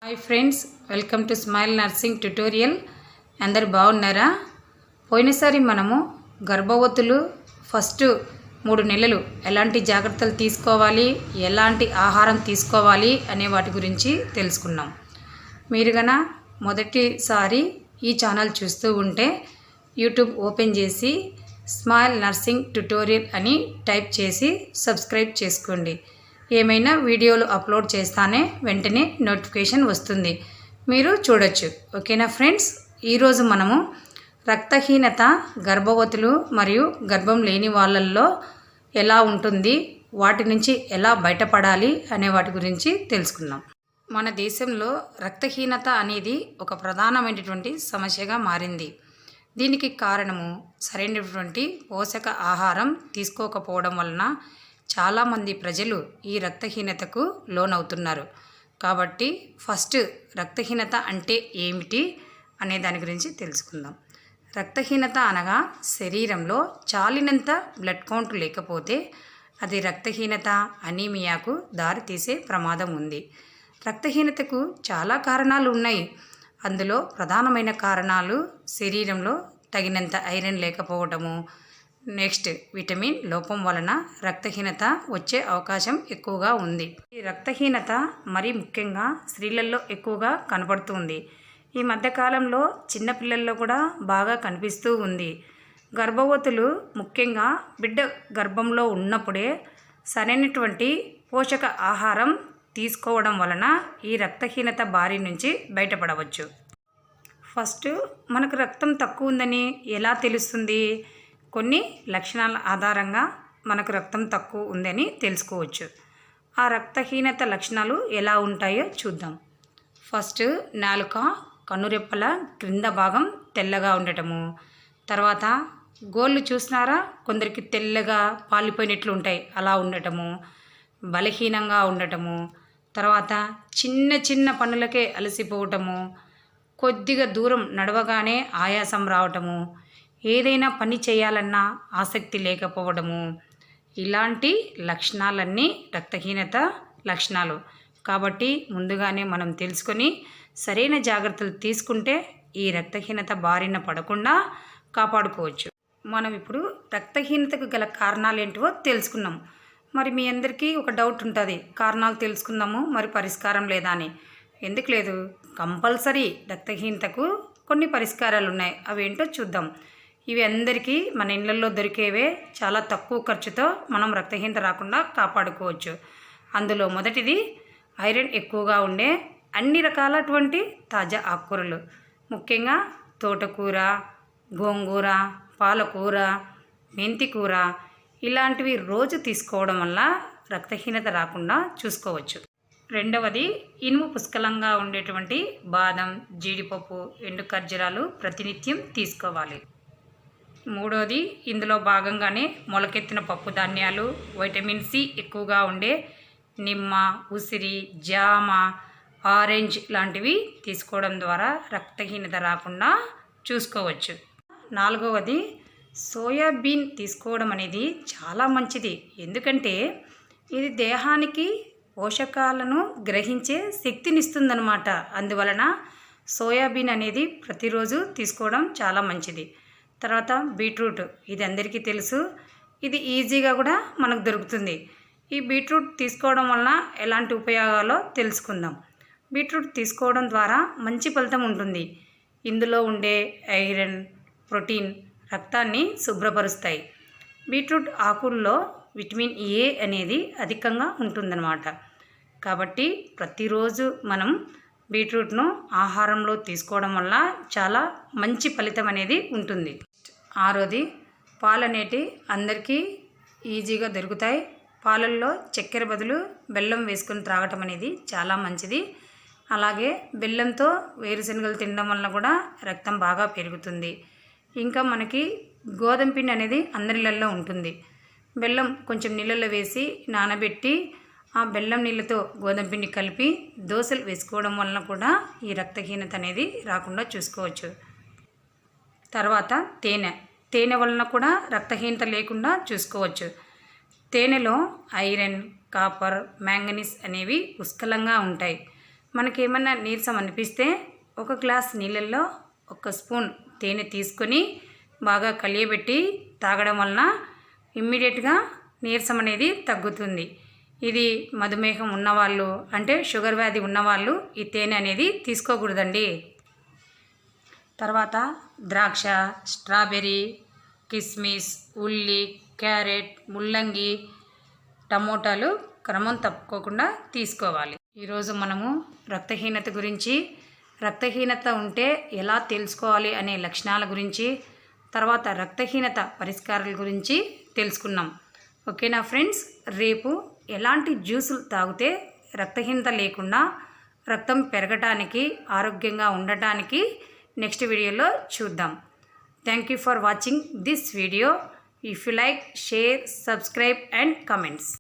Hi friends, welcome to smile nursing tutorial. అందరు బాగున్నారా? పోయినసారి మనము గర్భవతులు ఫస్ట్ 3 నెలలు ఎలాంటి జాగ్రత్తలు తీసుకోవాలి, ఎలాంటి ఆహారం తీసుకోవాలి అనే వాటి గురించి తెలుసుకున్నాం. మీరు గన మొదటిసారి ఈ ఛానల్ చూస్తూ ఉంటే యూట్యూబ్ ఓపెన్ చేసి స్మైల్ నర్సింగ్ ట్యుటోరియల్ అని టైప్ చేసి సబ్స్క్రైబ్ చేసుకోండి. ఏమైనా వీడియోలు అప్లోడ్ చేస్తానే వెంటనే నోటిఫికేషన్ వస్తుంది, మీరు చూడొచ్చు. ఓకేనా ఫ్రెండ్స్, ఈరోజు మనము రక్తహీనత గర్భవతులు మరియు గర్భం లేని వాళ్ళల్లో ఎలా ఉంటుంది, వాటి నుంచి ఎలా బయటపడాలి అనే వాటి గురించి తెలుసుకుందాం. మన దేశంలో రక్తహీనత అనేది ఒక ప్రధానమైనటువంటి సమస్యగా మారింది. దీనికి కారణము సరైనటువంటి పోషక ఆహారం తీసుకోకపోవడం వలన చాలామంది ప్రజలు ఈ రక్తహీనతకు లోనవుతున్నారు. కాబట్టి ఫస్ట్ రక్తహీనత అంటే ఏమిటి అనే దాని గురించి తెలుసుకుందాం. రక్తహీనత అనగా శరీరంలో చాలినంత బ్లడ్ కౌంట్ లేకపోతే అది రక్తహీనత, అనీమియాకు దారితీసే ప్రమాదం ఉంది. రక్తహీనతకు చాలా కారణాలు ఉన్నాయి. అందులో ప్రధానమైన కారణాలు శరీరంలో తగినంత ఐరన్ లేకపోవడము, నెక్స్ట్ విటమిన్ లోపం వలన రక్తహీనత వచ్చే అవకాశం ఎక్కువగా ఉంది. ఈ రక్తహీనత మరీ ముఖ్యంగా స్త్రీలలో ఎక్కువగా కనపడుతుంది. ఈ మధ్యకాలంలో చిన్నపిల్లల్లో కూడా బాగా కనిపిస్తూ ఉంది. గర్భవతులు ముఖ్యంగా బిడ్డ గర్భంలో ఉన్నప్పుడే సరైనటువంటి పోషక ఆహారం తీసుకోవడం వలన ఈ రక్తహీనత బారి నుంచి బయటపడవచ్చు. ఫస్ట్ మనకు రక్తం తక్కువ ఉందని ఎలా తెలుస్తుంది? కొన్ని లక్షణాల ఆధారంగా మనకు రక్తం తక్కువ ఉందని తెలుసుకోవచ్చు. ఆ రక్తహీనత లక్షణాలు ఎలా ఉంటాయో చూద్దాం. ఫస్ట్ నాలుక, కనురెప్పల క్రింద భాగం తెల్లగా ఉండటము. తర్వాత గోళ్ళు చూసినారా, కొందరికి తెల్లగా పాలిపోయినట్లు ఉంటాయి, అలా ఉండటము. బలహీనంగా ఉండటము. తర్వాత చిన్న చిన్న పనులకే అలసిపోవటము. కొద్దిగా దూరం నడవగానే ఆయాసం రావటము. ఏదైనా పని చేయాలన్నా ఆసక్తి లేకపోవడము. ఇలాంటి లక్షణాలన్నీ రక్తహీనత లక్షణాలు. కాబట్టి ముందుగానే మనం తెలుసుకొని సరైన జాగ్రత్తలు తీసుకుంటే ఈ రక్తహీనత బారిన పడకుండా కాపాడుకోవచ్చు. మనం ఇప్పుడు రక్తహీనతకు గల కారణాలు ఏంటివో తెలుసుకున్నాం. మరి మీ అందరికీ ఒక డౌట్ ఉంటుంది, కారణాలు తెలుసుకుందాము మరి పరిష్కారం లేదా అని. ఎందుకు లేదు, కంపల్సరీ రక్తహీనతకు కొన్ని పరిష్కారాలు ఉన్నాయి. అవేంటో చూద్దాం. ఇవి అందరికీ మన ఇళ్ళల్లో దొరికేవే. చాలా తక్కువ ఖర్చుతో మనం రక్తహీనత రాకుండా కాపాడుకోవచ్చు. అందులో మొదటిది ఐరన్ ఎక్కువగా ఉండే అన్ని రకాలటువంటి తాజా ఆకుకూరలు, ముఖ్యంగా తోటకూర, గోంగూర, పాలకూర, మెంతికూర ఇలాంటివి రోజు తీసుకోవడం వల్ల రక్తహీనత రాకుండా చూసుకోవచ్చు. రెండవది ఇనుము పుష్కలంగా ఉండేటువంటి బాదం, జీడిపప్పు, ఎండు ఖర్జూరాలు ప్రతినిత్యం తీసుకోవాలి. మూడోది ఇందులో భాగంగానే మొలకెత్తిన పప్పు ధాన్యాలు, వైటమిన్ సి ఎక్కువగా ఉండే నిమ్మ, ఉసిరి, జామ, ఆరెంజ్ లాంటివి తీసుకోవడం ద్వారా రక్తహీనత రాకుండా చూసుకోవచ్చు. నాలుగవది సోయాబీన్ తీసుకోవడం అనేది చాలా మంచిది. ఎందుకంటే ఇది దేహానికి పోషకాలను గ్రహించే శక్తినిస్తుందన్నమాట. అందువలన సోయాబీన్ అనేది ప్రతిరోజు తీసుకోవడం చాలా మంచిది. తర్వాత బీట్రూట్, ఇది అందరికీ తెలుసు. ఇది ఈజీగా కూడా మనకు దొరుకుతుంది. ఈ బీట్రూట్ తీసుకోవడం వలన ఎలాంటి ఉపయోగాలో తెలుసుకుందాం. బీట్రూట్ తీసుకోవడం ద్వారా మంచి ఫలితం ఉంటుంది. ఇందులో ఉండే ఐరన్, ప్రోటీన్ రక్తాన్ని శుభ్రపరుస్తాయి. బీట్రూట్ ఆకుల్లో విటమిన్ ఏ అనేది అధికంగా ఉంటుందన్నమాట. కాబట్టి ప్రతిరోజు మనం బీట్రూట్ను ఆహారంలో తీసుకోవడం వల్ల చాలా మంచి ఫలితం అనేది ఉంటుంది. ఆరోది పాలు అనేటి అందరికీ ఈజీగా దొరుకుతాయి. పాలల్లో చక్కెర బదులు బెల్లం వేసుకొని త్రాగటం అనేది చాలా మంచిది. అలాగే బెల్లంతో వేరుశనగలు తినడం వలన కూడా రక్తం బాగా పెరుగుతుంది. ఇంకా మనకి గోధుమ పిండి అనేది అందరిళ్ళల్లో ఉంటుంది. బెల్లం కొంచెం నీళ్ళల్లో వేసి నానబెట్టి ఆ బెల్లం నీళ్ళతో గోధుమ పిండి కలిపి దోశలు వేసుకోవడం వలన కూడా ఈ రక్తహీనత అనేది రాకుండా చూసుకోవచ్చు. తర్వాత తేనె వలన కూడా రక్తహీనత లేకుండా చూసుకోవచ్చు. తేనెలో ఐరన్, కాపర్, మ్యాంగనీస్ అనేవి పుష్కలంగా ఉంటాయి. మనకేమన్నా నీరసం అనిపిస్తే ఒక గ్లాస్ నీళ్ళల్లో ఒక స్పూన్ తేనె తీసుకొని బాగా కలియబెట్టి తాగడం వలన ఇమ్మీడియట్గా నీరసం అనేది తగ్గుతుంది. ఇది మధుమేహం ఉన్నవాళ్ళు అంటే షుగర్ వ్యాధి ఉన్నవాళ్ళు ఈ తేనె అనేది తీసుకోకూడదండి. తర్వాత ద్రాక్ష, స్ట్రాబెర్రీ, కిస్మిస్, ఉల్లి, క్యారెట్, ముల్లంగి, టమోటాలు క్రమం తప్పుకోకుండా తీసుకోవాలి. ఈరోజు మనము రక్తహీనత గురించి, రక్తహీనత ఉంటే ఎలా తెలుసుకోవాలి అనే లక్షణాల గురించి, తర్వాత రక్తహీనత పరిష్కారాల గురించి తెలుసుకున్నాం. ఓకేనా ఫ్రెండ్స్, రేపు ఎలాంటి జ్యూసులు తాగితే రక్తహీనత లేకుండా రక్తం పెరగటానికి, ఆరోగ్యంగా ఉండటానికి నెక్స్ట్ వీడియోలో చూద్దాం. Thank you for watching this video. If you like, share, subscribe and comments.